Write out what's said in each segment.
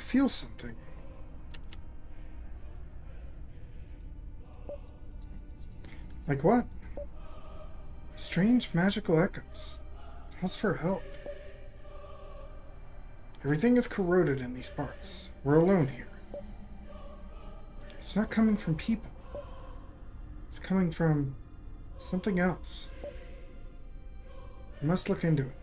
feel something. Like what? Strange magical echoes. Calls for help. Everything is corroded in these parts. We're alone here. It's not coming from people. It's coming from something else. We must look into it.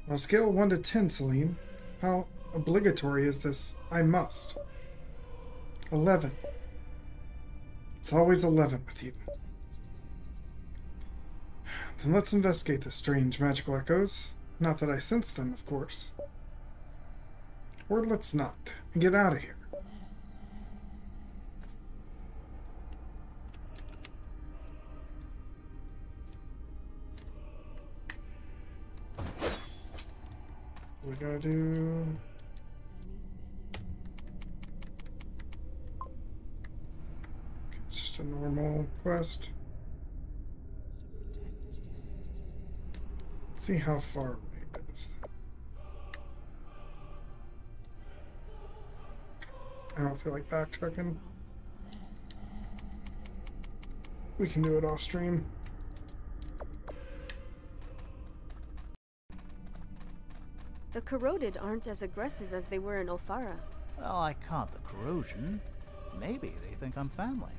On a scale of 1 to 10, Celine, how obligatory is this I must? 11. It's always 11 with you. Then let's investigate the strange magical echoes. Not that I sense them, of course. Or let's not, and get out of here. What we gotta do? It's just a normal quest. Let's see how far away it is. I don't feel like backtracking. We can do it off stream. The corroded aren't as aggressive as they were in Ulfara. Well, I caught the corrosion. Maybe they think I'm family.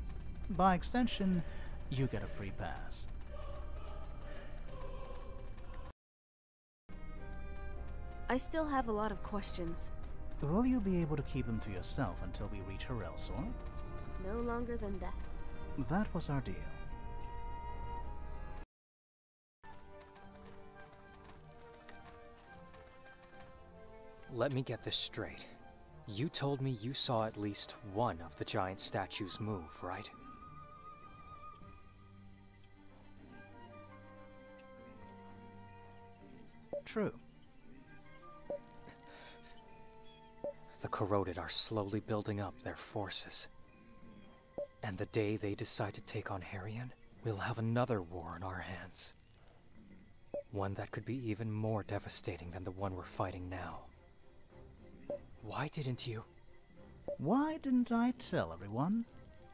By extension, you get a free pass. I still have a lot of questions. Will you be able to keep them to yourself until we reach Herelsor? No longer than that. That was our deal. Let me get this straight. You told me you saw at least one of the giant statues move, right? True. The corroded are slowly building up their forces. And the day they decide to take on Heryon, we'll have another war on our hands. One that could be even more devastating than the one we're fighting now. Why didn't you? Why didn't I tell everyone?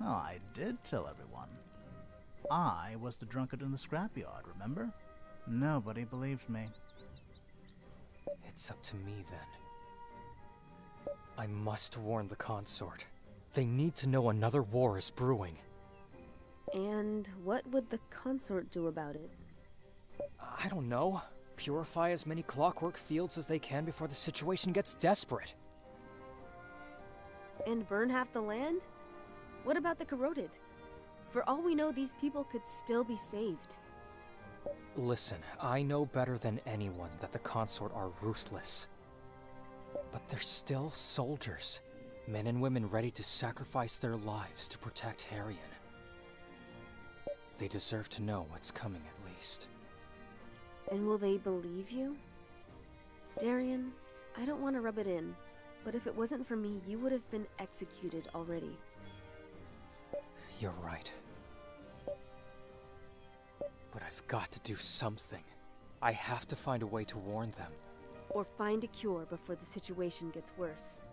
Oh, I did tell everyone. I was the drunkard in the scrapyard, remember? Nobody believed me. It's up to me then. I must warn the consort. They need to know another war is brewing. And what would the consort do about it? I don't know. Purify as many clockwork fields as they can before the situation gets desperate. And burn half the land? What about the corroded? For all we know, these people could still be saved. Listen, I know better than anyone that the consort are ruthless. But they're still soldiers. Men and women ready to sacrifice their lives to protect Heryon. They deserve to know what's coming at least. And will they believe you? Darian, I don't want to rub it in, but if it wasn't for me, you would have been executed already. You're right. But I've got to do something. I have to find a way to warn them. Or find a cure before the situation gets worse.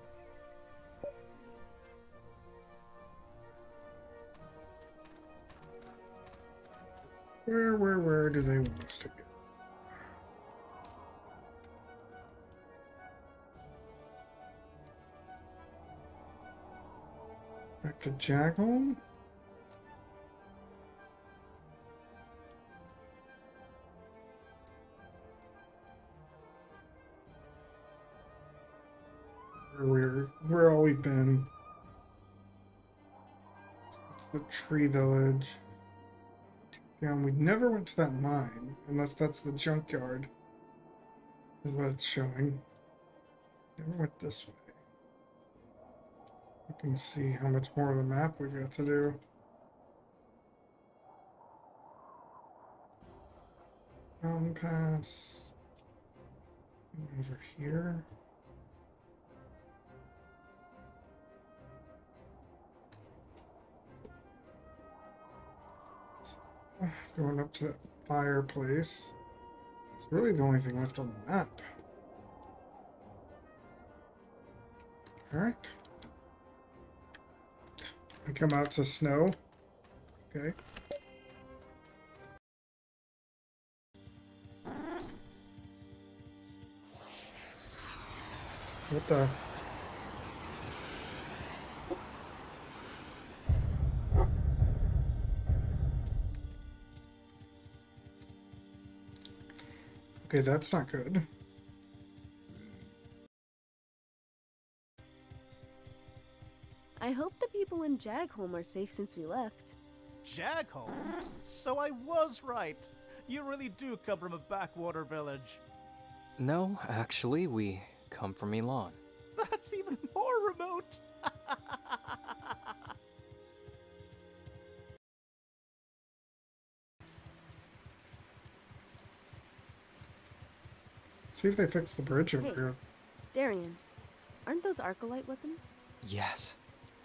Where do they want us to go? Back to Jagholm? Where all we've been. It's the tree village. Yeah, we never went to that mine, unless that's the junkyard, is what it's showing. Never went this way. You can see how much more of the map we've got to do. Mountain Pass. Over here. Going up to that fireplace. It's really the only thing left on the map. Alright. We come out to snow. Okay. What the? Okay, that's not good. I hope the people in Jagholm are safe since we left. Jagholm? So I was right. You really do come from a backwater village. No, actually, we come from Elon. That's even more remote. See if they fix the bridge over Hey. here. Darien, aren't those Arcolite weapons? Yes.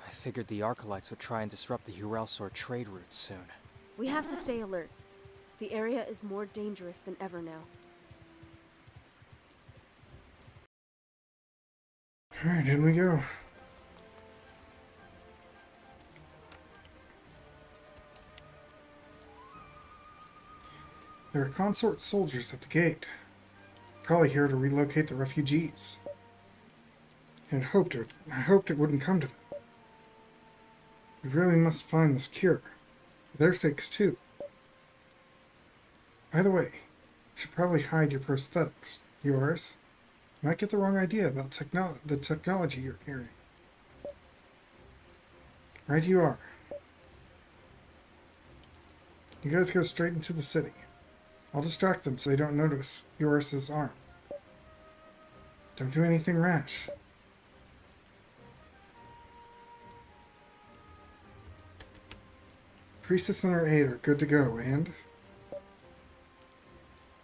I figured the Arcolites would try and disrupt the Herelsor trade routes soon. We have to stay alert. The area is more dangerous than ever now. Alright, in we go. There are consort soldiers at the gate. Probably here to relocate the refugees. I hoped it wouldn't come to them. We really must find this cure. For their sakes, too. By the way, you should probably hide your prosthetics, Ysoris. You might get the wrong idea about the technology you're carrying. Right you are. You guys go straight into the city. I'll distract them so they don't notice Ysoris' arm. Don't do anything rash. Priestess and her aide are good to go, and...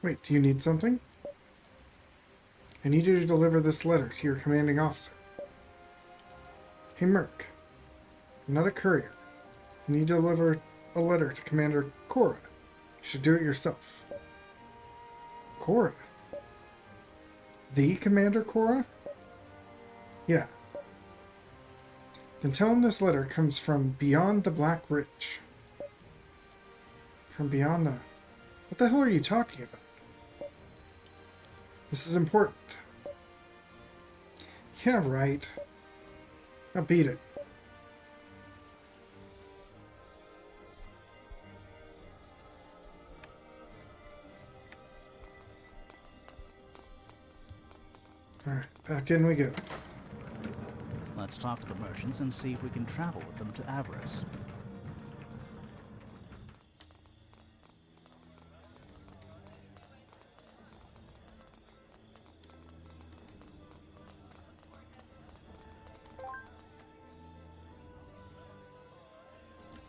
Wait, do you need something? I need you to deliver this letter to your commanding officer. Hey, Merc. I'm not a courier. You need to deliver a letter to Commander Cora. You should do it yourself. Cora? The Commander Cora? Yeah. Then tell him this letter comes from beyond the Black Ridge. From beyond the... What the hell are you talking about? This is important. Yeah, right. Now beat it. Alright, back in we go. Let's talk to the merchants and see if we can travel with them to Avarice.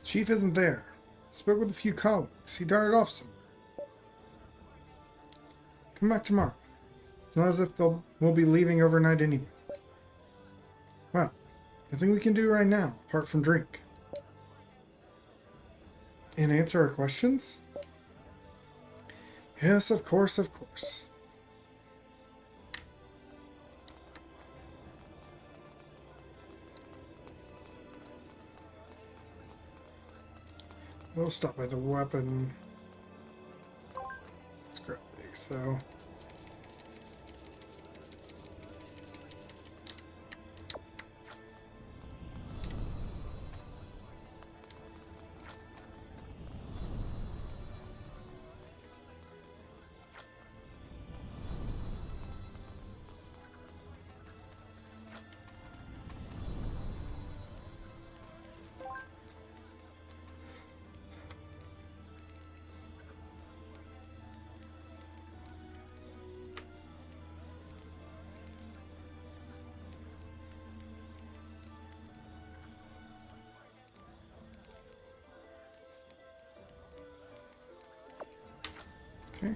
Chief isn't there. Spoke with a few colleagues. He darted off somewhere. Come back tomorrow. It's not as if we'll be leaving overnight anyway. Well, nothing we can do right now, apart from drink. And answer our questions? Yes, of course, of course. We'll stop by the weapon. Let's grab these, though. Okay.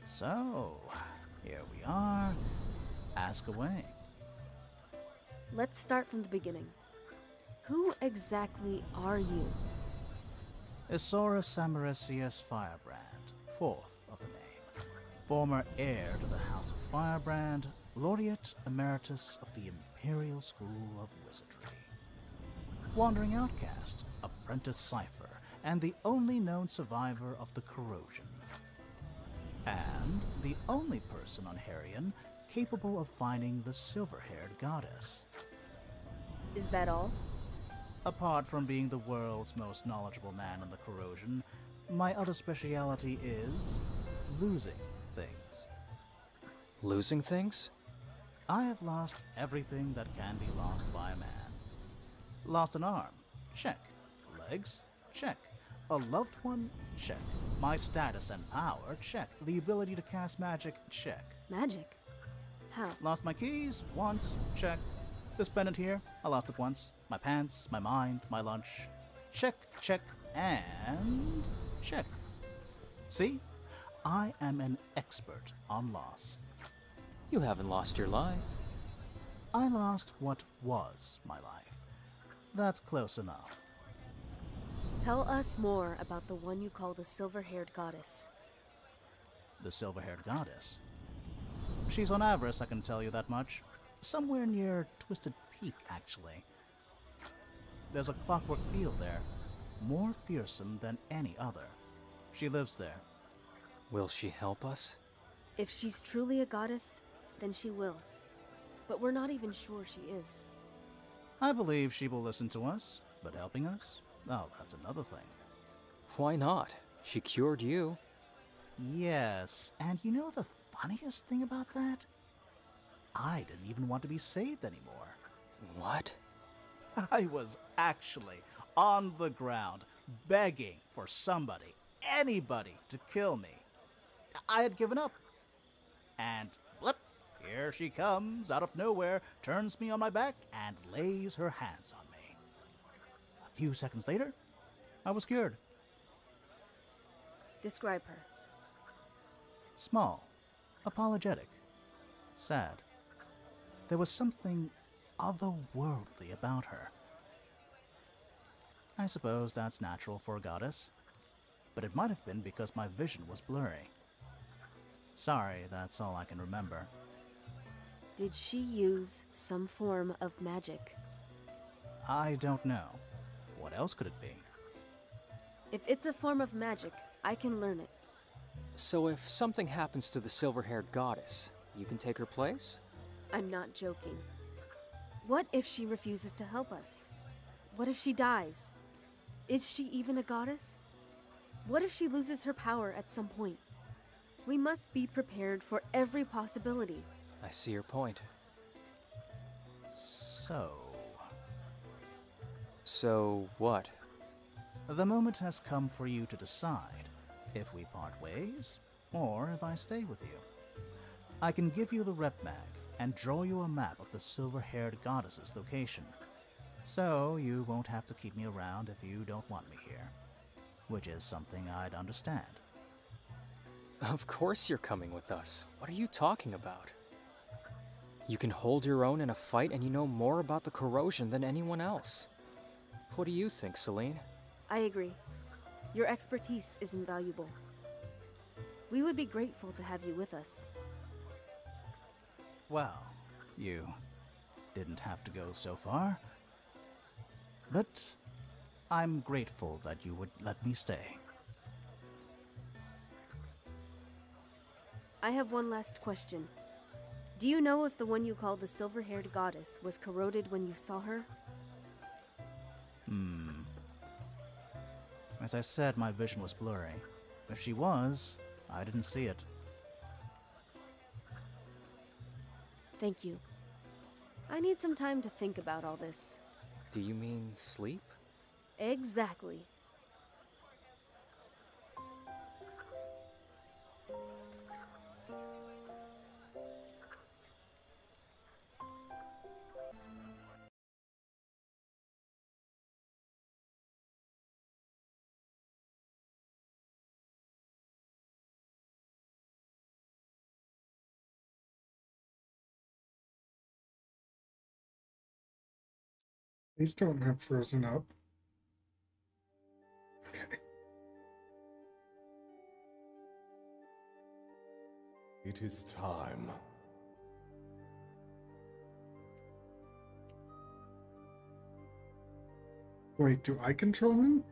So, here we are. Ask away. Let's start from the beginning. Who exactly are you? Ysoris Samarisius Firebrand, fourth of the name. Former heir to the House of Firebrand, Laureate Emeritus of the Imperial School of Wizardry. Wandering outcast, apprentice cipher, and the only known survivor of the Corrosion. And the only person on Heryon capable of finding the silver-haired goddess. Is that all? Apart from being the world's most knowledgeable man in the Corrosion, my other speciality is losing things. Losing things? I have lost everything that can be lost by a man. Lost an arm? Check. Legs? Check. A loved one? Check. My status and power? Check. The ability to cast magic? Check. Magic? How? Lost my keys? Once? Check. This pendant here? I lost it once. My pants, my mind, my lunch. Check, check, and check. See? I am an expert on loss. You haven't lost your life. I lost what was my life. That's close enough. Tell us more about the one you call the silver-haired goddess. The silver-haired goddess. She's on Avarice, I can tell you that much. Somewhere near Twisted Peak, actually. There's a clockwork field there, more fearsome than any other. She lives there. Will she help us? If she's truly a goddess, then she will. But we're not even sure she is. I believe she will listen to us, but helping us? Oh, that's another thing. Why not? She cured you. Yes, and you know the funniest thing about that? I didn't even want to be saved anymore. What? I was actually on the ground, begging for somebody, anybody, to kill me. I had given up. And blip, here she comes out of nowhere, turns me on my back, and lays her hands on me. A few seconds later, I was cured. Describe her. Small, apologetic, sad. There was something otherworldly about her. I suppose that's natural for a goddess, but it might have been because my vision was blurry. Sorry, that's all I can remember. Did she use some form of magic? I don't know. What else could it be? If it's a form of magic, I can learn it. So if something happens to the silver-haired goddess, you can take her place? I'm not joking. What if she refuses to help us? What if she dies? Is she even a goddess? What if she loses her power at some point? We must be prepared for every possibility. I see your point. So what? The moment has come for you to decide if we part ways, or if I stay with you. I can give you the rep mag and draw you a map of the silver-haired goddess's location. So you won't have to keep me around if you don't want me here. Which is something I'd understand. Of course you're coming with us. What are you talking about? You can hold your own in a fight and you know more about the Corrosion than anyone else. What do you think, Celine? I agree. Your expertise is invaluable. We would be grateful to have you with us. Well, you didn't have to go so far. But I'm grateful that you would let me stay. I have one last question. Do you know if the one you called the silver-haired goddess was corroded when you saw her? As I said, my vision was blurry. If she was, I didn't see it. Thank you. I need some time to think about all this. Do you mean sleep? Exactly. These don't have frozen up. Okay. It is time. Wait, do I control him?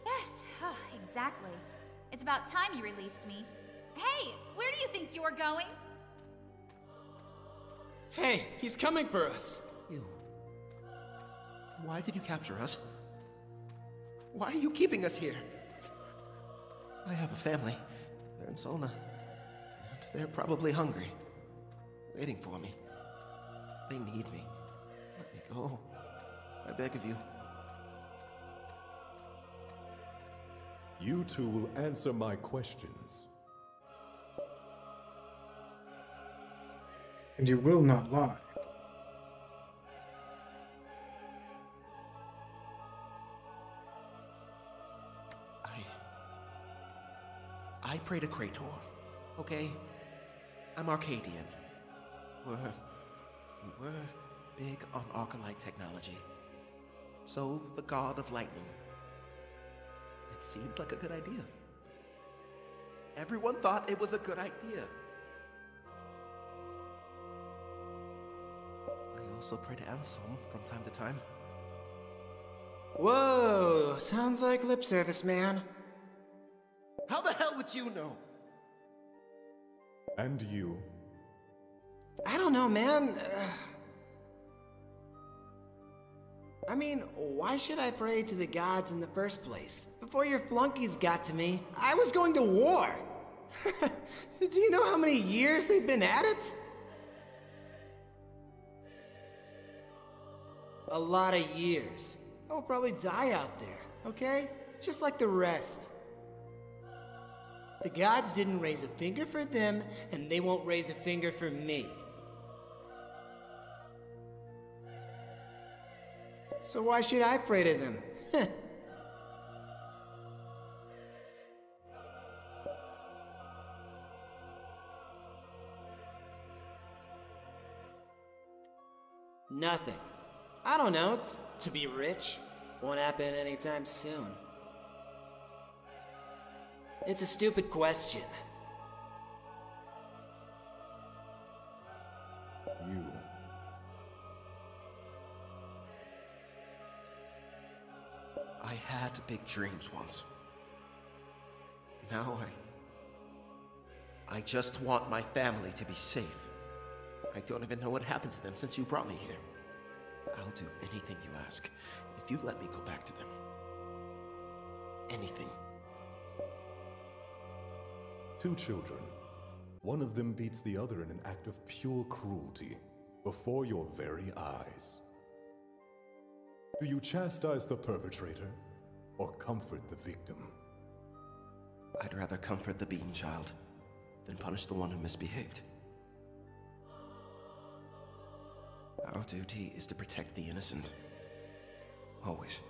Yes, exactly. It's about time you released me. Hey, where do you think you're going? Hey, he's coming for us. You. Why did you capture us? Why are you keeping us here? I have a family. They're in Solna. And they're probably hungry. Waiting for me. They need me. Let me go. I beg of you. You two will answer my questions. And you will not lie. I pray to Krator, okay? I'm Arcadian. We were big on Arcalite technology. So, the god of lightning. It seemed like a good idea. Everyone thought it was a good idea. I also pray to Anselm from time to time. Whoa, sounds like lip service, man. How the hell would you know? And you? I don't know, man. I mean, why should I pray to the gods in the first place? Before your flunkies got to me, I was going to war. Do you know how many years they've been at it? A lot of years. I will probably die out there, okay? Just like the rest. The gods didn't raise a finger for them, and they won't raise a finger for me. So why should I pray to them? Nothing. I don't know. To be rich won't happen anytime soon. It's a stupid question. You. I had big dreams once. Now I just want my family to be safe. I don't even know what happened to them since you brought me here. I'll do anything you ask if you let me go back to them. Anything. 2 children. One of them beats the other in an act of pure cruelty before your very eyes. Do you chastise the perpetrator or comfort the victim? I'd rather comfort the beaten child than punish the one who misbehaved. Our duty is to protect the innocent. Always.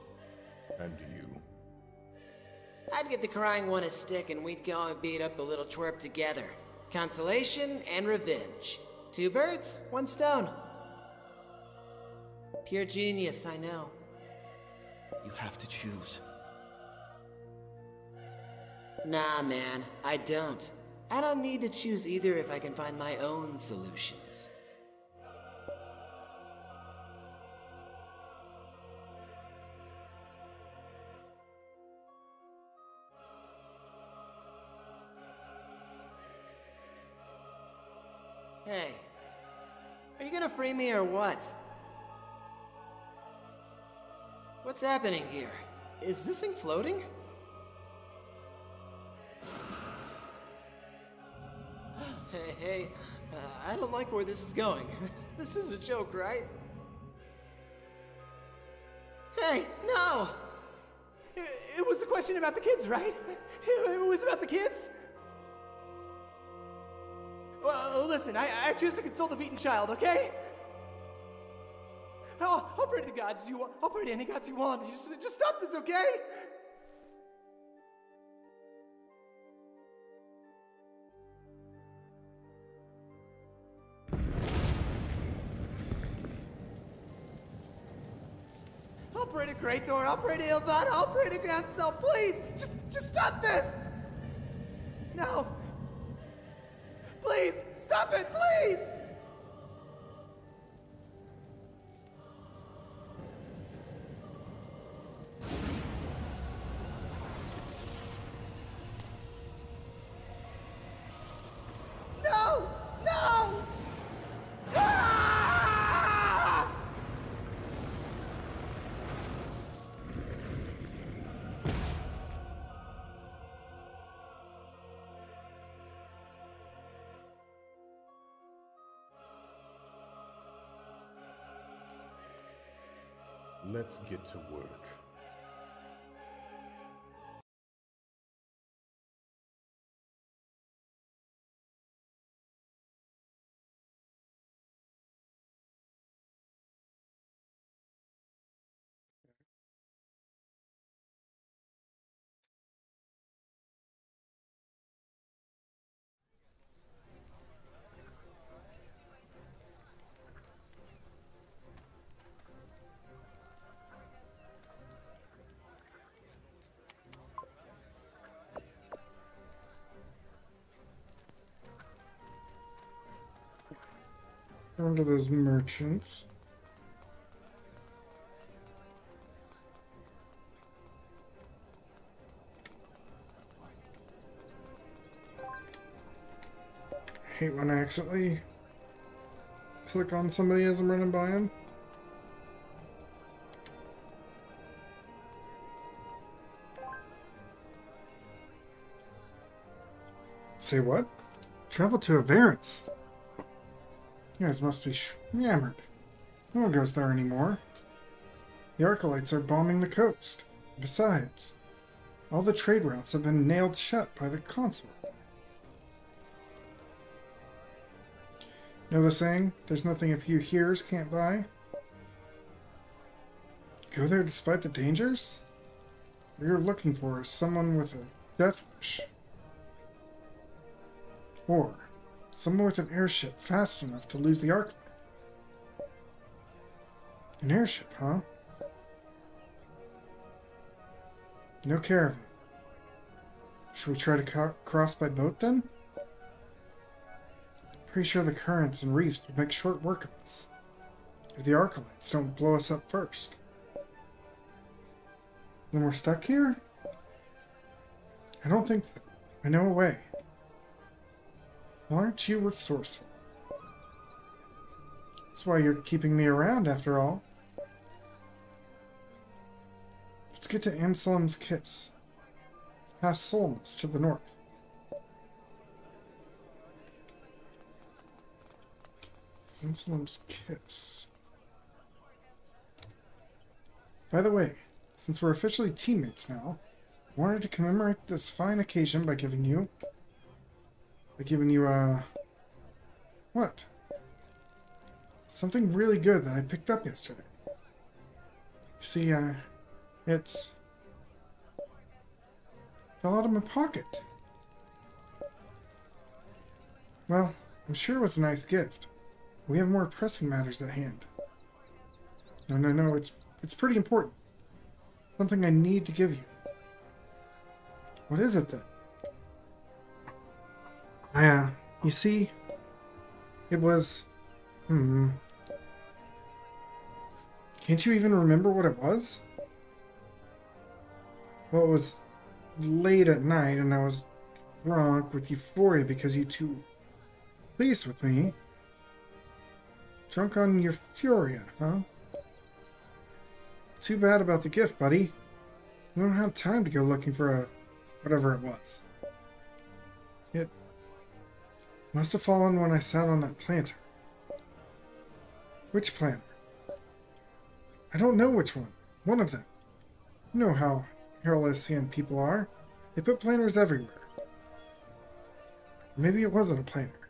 And you? I'd get the crying one a stick and we'd go and beat up a little twerp together. Consolation and revenge. 2 birds, 1 stone. Pure genius, I know. You have to choose. Nah, man, I don't. I don't need to choose either if I can find my own solutions. Hey, are you gonna free me or what? What's happening here? Is this thing floating? Hey, I don't like where this is going. This is a joke, right? Hey, no! It was a question about the kids, right? It was about the kids? Well, listen, I choose to console the beaten child, okay? I'll pray to the gods you want. I'll pray to any gods you want. Just stop this, okay? I'll pray to Krator, I'll pray to Ildan, I'll pray to Ground Cell, please! Just stop this! No! Please, stop it, please! No! No! Ah! Let's get to work. Turn to those merchants. I hate when I accidentally click on somebody as I'm running by them. Say what? Travel to Ysoris. You guys must be yammered. No one goes there anymore. The Archelites are bombing the coast. Besides, all the trade routes have been nailed shut by the consort. Know the saying, there's nothing a few hearers can't buy? Go there despite the dangers? What you're looking for is someone with a death wish. Or someone with an airship fast enough to lose the Archelites. An airship, huh? No caravan. Should we try to cross by boat then? Pretty sure the currents and reefs would make short work of us. If the Archelites don't blow us up first. Then we're stuck here? I don't think so. I know a way. Why aren't you resourceful? That's why you're keeping me around, after all. Let's get to Anselm's Kiss. It's past Solness to the north. Anselm's Kiss. By the way, since we're officially teammates now, I wanted to commemorate this fine occasion by giving you... What? Something really good that I picked up yesterday. See, it's... fell out of my pocket. Well, I'm sure it was a nice gift. We have more pressing matters at hand. No, it's pretty important. Something I need to give you. What is it then? You see, it was... Can't you even remember what it was? Well, it was late at night and I was drunk with euphoria because you two pleased with me. Drunk on euphoria, huh? Too bad about the gift, buddy. We don't have time to go looking for whatever it was. It must have fallen when I sat on that planter. Which planter? I don't know which one. One of them. You know how Elysian people are. They put planters everywhere. Maybe it wasn't a planter.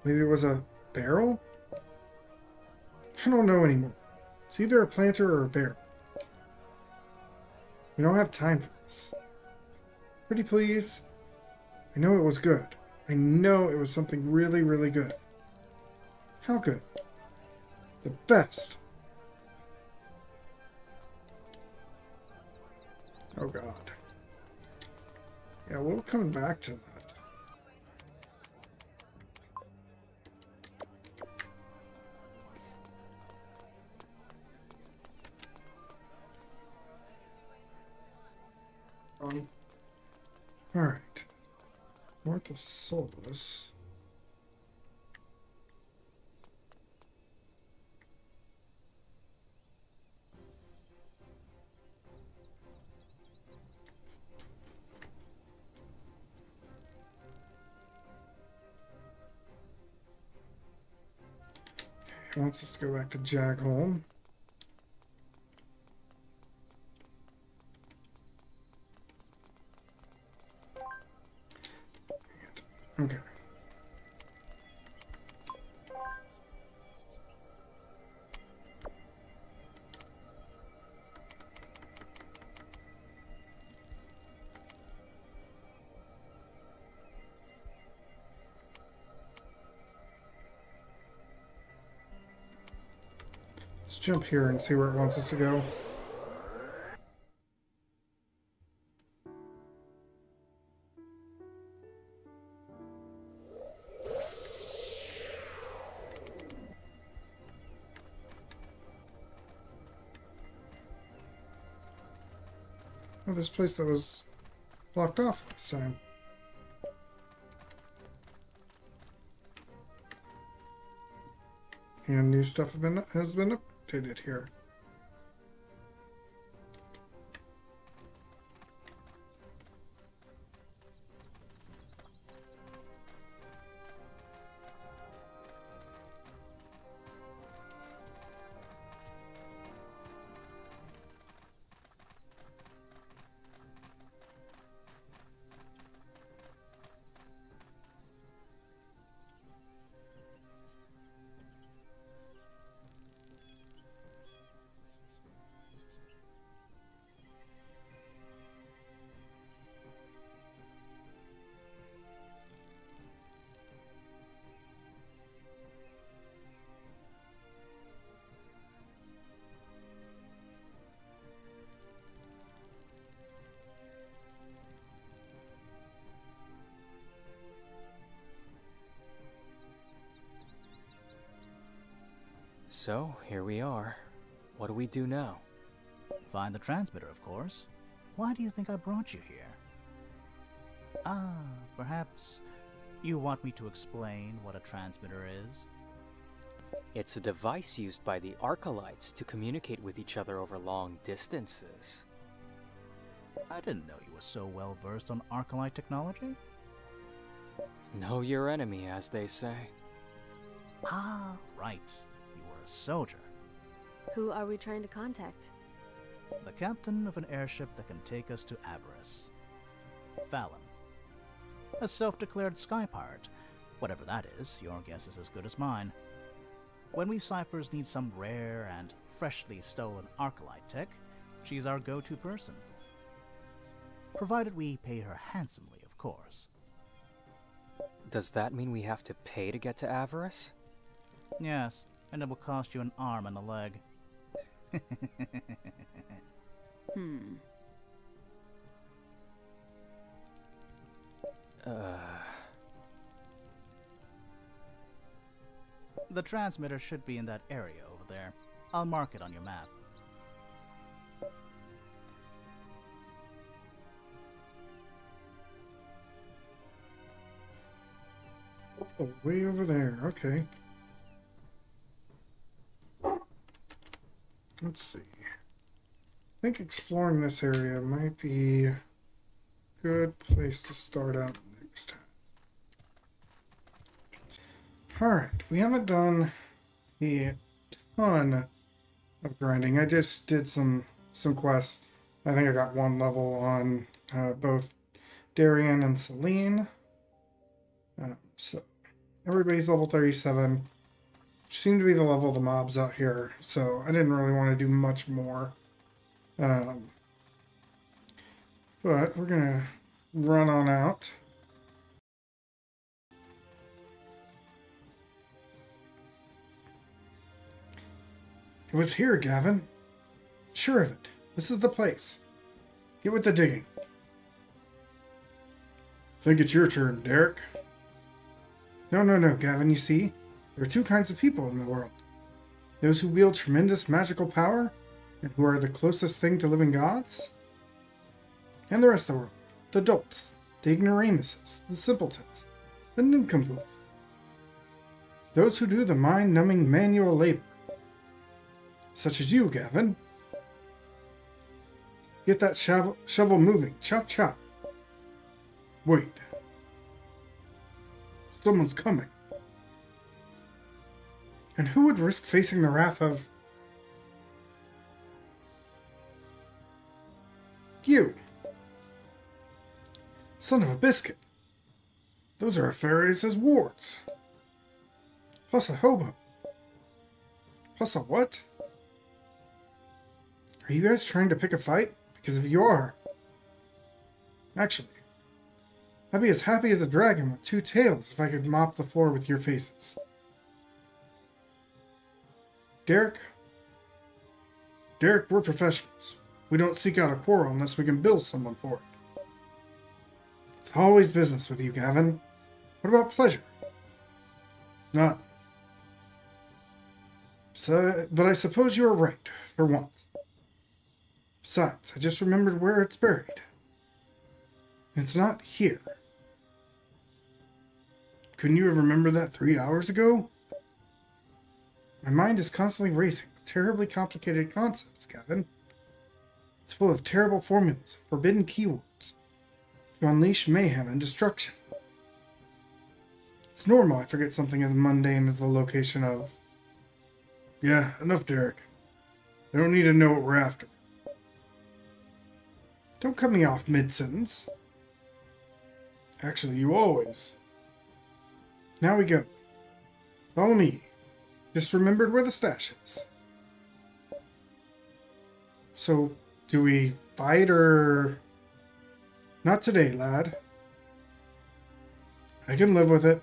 Maybe it was a barrel? I don't know anymore. It's either a planter or a barrel. We don't have time for this. Pretty please. I know it was good. I know it was something really, really good. How good? The best. Oh god. Yeah, we'll come back to that. Alright. North of Solus. He wants us to go back to Jagholm. Okay. Let's jump here and see where it wants us to go. Oh, this place that was blocked off last time. And new stuff has been updated here. So, here we are. What do we do now? Find the transmitter, of course. Why do you think I brought you here? Ah, perhaps you want me to explain what a transmitter is? It's a device used by the Arcalites to communicate with each other over long distances. I didn't know you were so well versed on Arcalite technology. Know your enemy, as they say. Ah, right. You were a soldier. Who are we trying to contact? The captain of an airship that can take us to Avarice. Fallon. A self-declared sky pirate. Whatever that is, your guess is as good as mine. When we ciphers need some rare and freshly stolen Arcalite tech, she's our go-to person. Provided we pay her handsomely, of course. Does that mean we have to pay to get to Avarice? Yes, and it will cost you an arm and a leg. The transmitter should be in that area over there. I'll mark it on your map. Oh, way over there. Okay. Let's see. I think exploring this area might be a good place to start out next time. Alright, we haven't done a ton of grinding. I just did some quests. I think I got one level on both Darien and Celine. So everybody's level 37. Which seemed to be the level of the mobs out here. So I didn't really want to do much more. But we're going to run on out. It was here, Gavin. Sure of it. This is the place. Get with the digging. Think it's your turn, Derek. No, Gavin, you see? There are two kinds of people in the world. Those who wield tremendous magical power, and who are the closest thing to living gods. And the rest of the world. The dolts, the ignoramuses, the simpletons, the nincompoops. Those who do the mind-numbing manual labor. Such as you, Gavin. Get that shovel moving. Chop, chop. Wait. Someone's coming. And who would risk facing the wrath of... you? Son of a biscuit. Those are Ysoris' wards. Plus a hobo. Plus a what? Are you guys trying to pick a fight? Because if you are... Actually, I'd be as happy as a dragon with two tails if I could mop the floor with your faces. Derek, we're professionals. We don't seek out a quarrel unless we can bill someone for it. It's always business with you, Gavin. What about pleasure? It's not. So, but I suppose you are right, for once. Besides, I just remembered where it's buried. It's not here. Couldn't you have remembered that 3 hours ago? My mind is constantly racing with terribly complicated concepts, Gavin. It's full of terrible formulas and forbidden keywords to unleash mayhem and destruction. It's normal I forget something as mundane as the location of... Yeah, enough, Derek. They don't need to know what we're after. Don't cut me off mid-sentence. Actually, you always. Now we go. Follow me. Just remembered where the stash is. So, do we fight or... Not today, lad. I can live with it.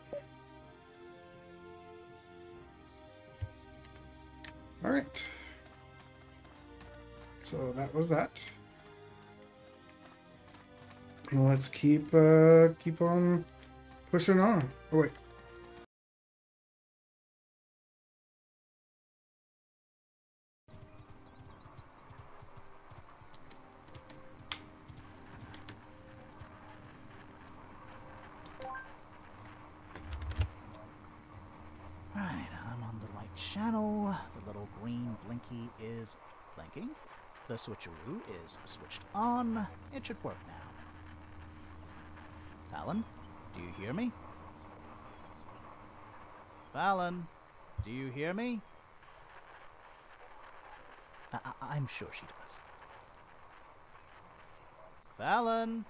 Alright. So that was that. Let's keep on pushing on. Oh wait. Right, I'm on the right channel. The little green blinky is blinking. The switcheroo is switched on. It should work now. Fallon, do you hear me? Fallon, do you hear me? I'm sure she does. Fallon,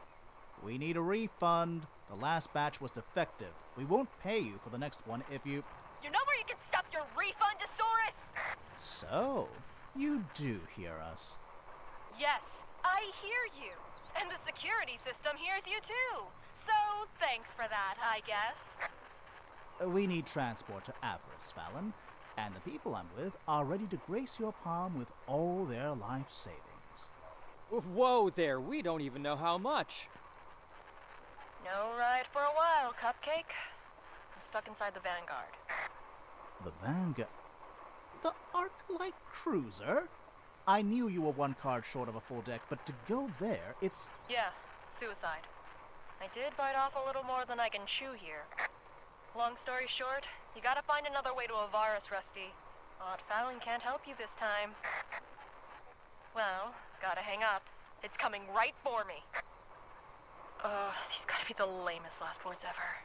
we need a refund. The last batch was defective. We won't pay you for the next one if you... You know where you can stuff your refund, Ysoris? So, you do hear us. Yes, I hear you. And the security system hears you too. So, thanks for that, I guess. We need transport to Avarice, Fallon, and the people I'm with are ready to grace your palm with all their life savings. Whoa there, we don't even know how much. No ride for a while, Cupcake. I'm stuck inside the Vanguard. The Vanguard? The Arc-Light Cruiser? I knew you were one card short of a full deck, but to go there, it's... Yeah, suicide. I did bite off a little more than I can chew here. Long story short, you gotta find another way to Ysoris, Rusty. Aunt Fallon can't help you this time. Well, gotta hang up. It's coming right for me. These gotta be the lamest last words ever.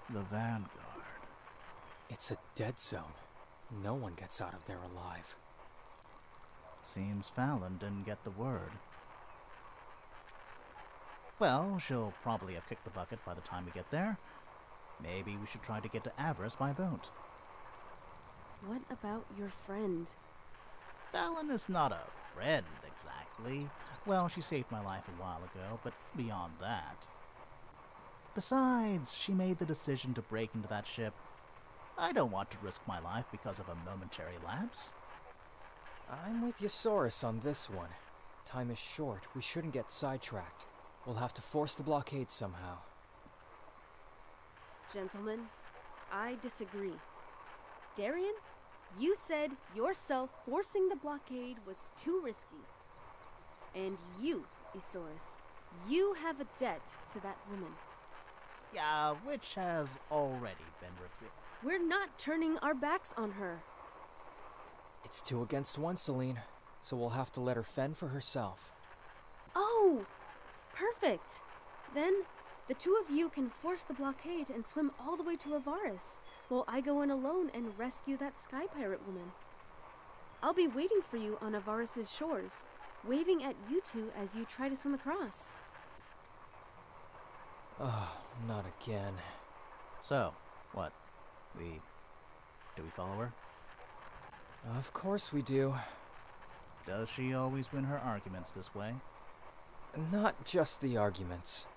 The Vanguard. It's a dead zone. No one gets out of there alive. Seems Fallon didn't get the word. Well, she'll probably have kicked the bucket by the time we get there. Maybe we should try to get to Avarice by boat. What about your friend? Fallon is not a friend, exactly. Well, she saved my life a while ago, but beyond that. Besides, she made the decision to break into that ship. I don't want to risk my life because of a momentary lapse. I'm with Ysoris on this one. Time is short. We shouldn't get sidetracked. We'll have to force the blockade somehow. Gentlemen, I disagree. Darian, you said yourself forcing the blockade was too risky. And you, Ysoris, you have a debt to that woman. Yeah, which has already been revealed. We're not turning our backs on her. It's 2 against 1, Celine, so we'll have to let her fend for herself. Oh, perfect. Then the 2 of you can force the blockade and swim all the way to Ysoris, while I go in alone and rescue that sky pirate woman. I'll be waiting for you on Ysoris' shores, waving at you 2 as you try to swim across. Oh, not again. So, what? Do we follow her? Of course we do. Does she always win her arguments this way? Not just the arguments.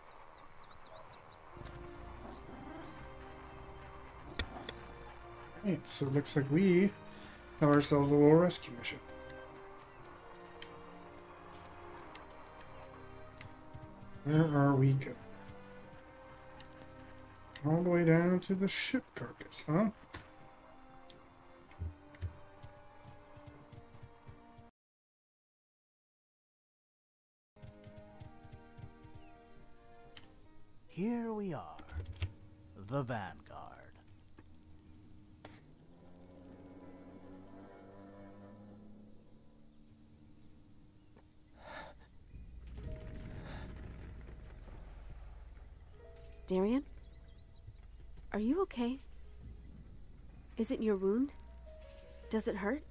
Right, so it looks like we have ourselves a little rescue mission. Where are we going? All the way down to the ship carcass, huh? Here we are, the Vanguard. Darian? Are you okay? Is it your wound? Does it hurt?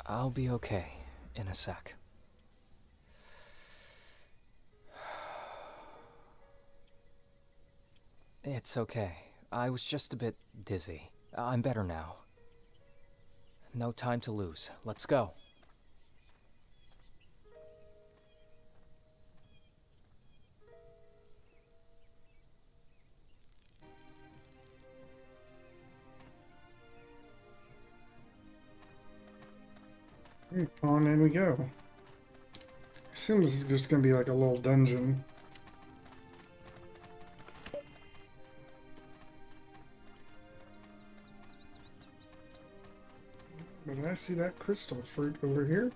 I'll be okay in a sec. It's okay. I was just a bit dizzy. I'm better now. No time to lose. Let's go. On in we go. I assume this is just gonna be like a little dungeon. But I see that crystal fruit over here.